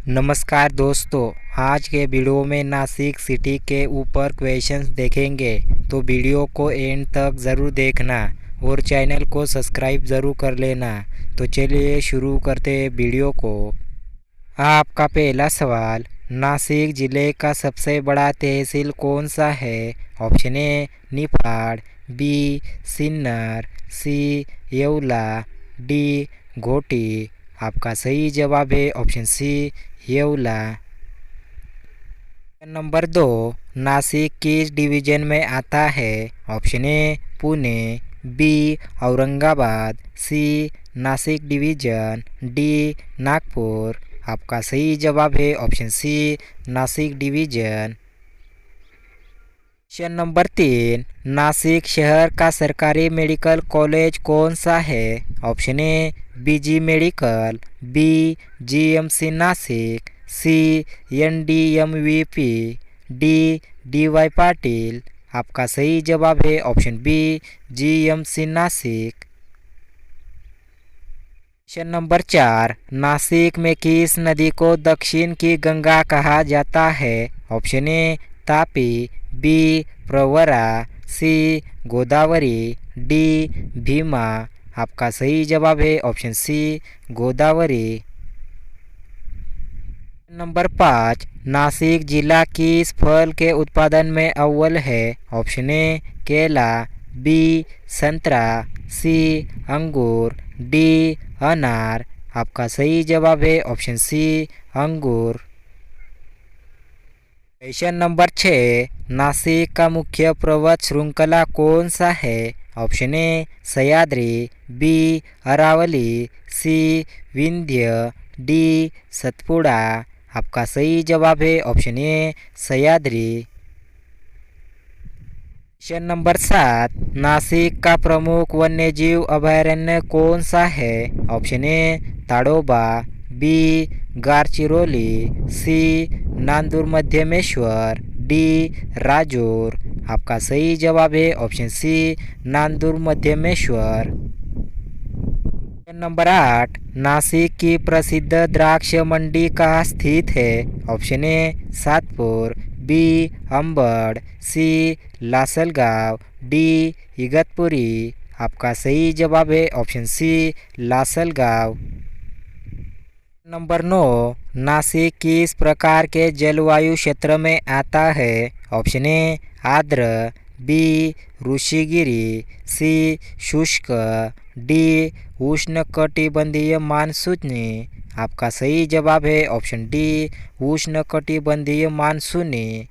नमस्कार दोस्तों, आज के वीडियो में नासिक सिटी के ऊपर क्वेश्चंस देखेंगे। तो वीडियो को एंड तक ज़रूर देखना और चैनल को सब्सक्राइब ज़रूर कर लेना। तो चलिए शुरू करते हैं वीडियो को। आपका पहला सवाल, नासिक ज़िले का सबसे बड़ा तहसील कौन सा है? Option A Niphad, B Sinnar, C Yeola, D Ghoti. आपका सही जवाब है option C Yeola. Number 2, Nashik किस डिवीज़न में आता है? Option A Pune, B Aurangabad, C Nashik division, D Nagpur. आपका सही जवाब है option C Nashik division. Question number 3, Nashik शहर का सरकारी मेडिकल कॉलेज कौन सा है? Option A BG medical, B GMC Nashik, C NDMVP, D DY Patil. आपका सही जवाब है option B GMC Nashik. Question number 4, Nashik में किस नदी को दक्षिण की गंगा कहा जाता है? Option A Tapi, B Pravara, C Godavari, D Bhima. आपका सही जवाब है option C Godavari. Number 5, Nashik जिला किस फल के उत्पादन में अव्वल है? ऑप्शन ए केला, बी संतरा, सी अंगूर, डी अनार। आपका सही जवाब है ऑप्शन सी अंगूर। क्वेश्चन नंबर 6, नासिक का मुख्य पर्वत श्रृंखला कौन सा है? Option A Sahyadri, B Aravalli, C Vindhya, D Satpura. आपका सही जवाब है option A Sahyadri. Question number 7, Nashik का प्रमुख वन्यजीव अभयारण्य कौन सा है? Option A Tadoba, B Garchiroli, C Nandur Madhyameshwar, D Rajur. आपका सही जवाब है option C Nandur Madhyameshwar. Number 8, Nashik की प्रसिद्ध द्राक्ष मंडी कहाँ स्थित है? Option A Satpur, B Ambad, C Lasalgaon, D Igatpuri. आपका सही जवाब है option C Lasalgaon. Number 9, Nashik किस प्रकार के जलवायु क्षेत्र में आता है? ऑप्शन ए आर्द्र, बी ऋषिगिरी, सी शुष्क, डी उष्णकटिबंधीय मानसूनी। आपका सही जवाब है ऑप्शन डी उष्णकटिबंधीय मानसूनी।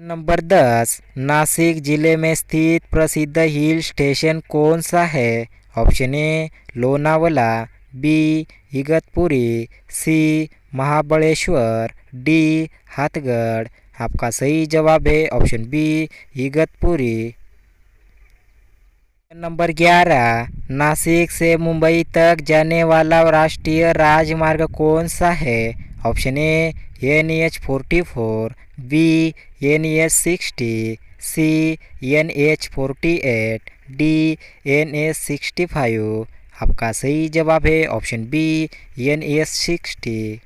नंबर 10, नासिक जिले में स्थित प्रसिद्ध हिल स्टेशन कौन सा है? Option A Lonavala, B Igatpuri, C Mahabaleshwar, D Hathgarh. आपका सही जवाब है option B Igatpuri. Number 11, Nashik से मुंबई तक जाने वाला राष्ट्रीय राजमार्ग कौन सा है? Option A NH-44, B NH-60, C NH-48, D NH-65। आपका सही जवाब है option B NH-60।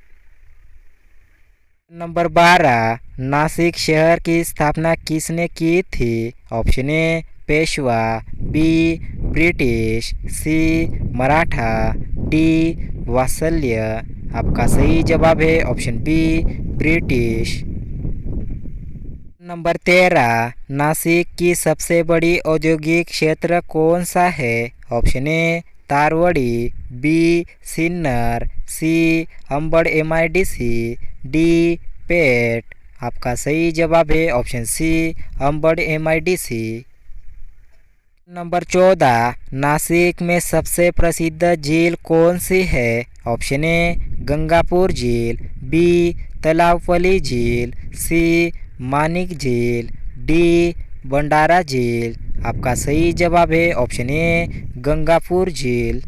Number 12, Nashik शहर की स्थापना किसने की थी? Option A Peshwa, B British, C Maratha, D Vatsalya. आपका सही जवाब है option B British. Number 13, Nashik की सबसे बड़ी औद्योगिक क्षेत्र कौन सा है? Option A Tarwadi, B Sinnar, C Ambad MIDC, D Peth. आपका सही जवाब है option C Ambad MIDC। Number 14, Nashik में सबसे प्रसिद्ध झील कौन सी है? ऑप्शन ए गंगापुर झील, बी तलावपली झील, सी मानिक झील, डी बंडारा झील। आपका सही जवाब है ऑप्शन ए गंगापुर झील।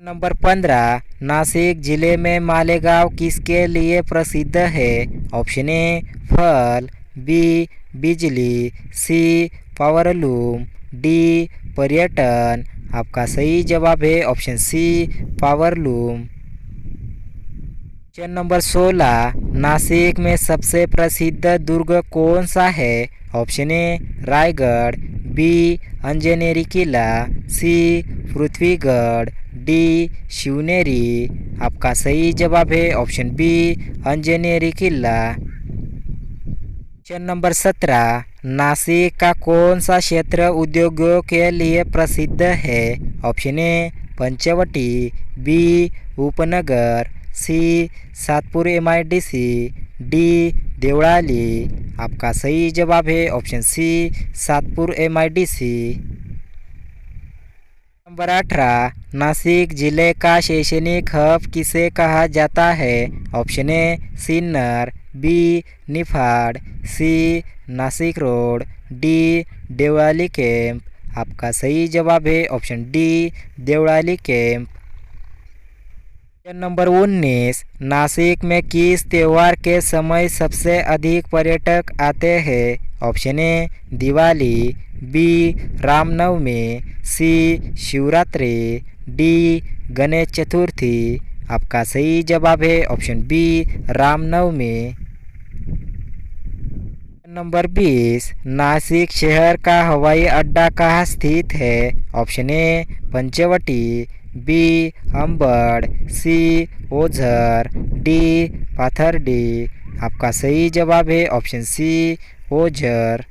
नंबर 15, नासिक जिले में मालेगांव किसके लिए प्रसिद्ध है? ऑप्शन ए फल, बी बिजली, सी पावरलूम, डी पर्यटन। आपका सही जवाब है option C powerloom. Question number 16, Nashik में सबसे प्रसिद्ध दुर्ग कौन सा है? Option A Raigad, B Anjaneri किला, सी पृथ्वीगढ़, डी शिवनेरी। आपका सही जवाब है ऑप्शन बी अंजनेरी किला। क्वेश्चन नंबर 17, नासिक का कौन सा क्षेत्र उद्योगों के लिए प्रसिद्ध है? Option A Panchavati, B Upnagar, C Satpur MIDC, D Deolali. आपका सही जवाब है option C Satpur MIDC। Number 18, Nashik जिले का शैक्षणिक हब किसे कहा जाता है? Option A Sinnar, B Niphad, C Nashik road, D Deolali camp. आपका सही जवाब है option D Deolali camp. Question number 19, Nashik में किस त्यौहार के समय सबसे अधिक पर्यटक आते हैं? Option A Diwali, B Ramnavami, C Shivratri, D Ganesh Chaturthi. आपका सही जवाब है option B Ramnavami. Number 20, Nashik शहर का हवाई अड्डा कहाँ स्थित है? Option A Panchavati, B Ambad, C Ojhar, D Pathardi. आपका सही जवाब है ऑप्शन सी ओझर।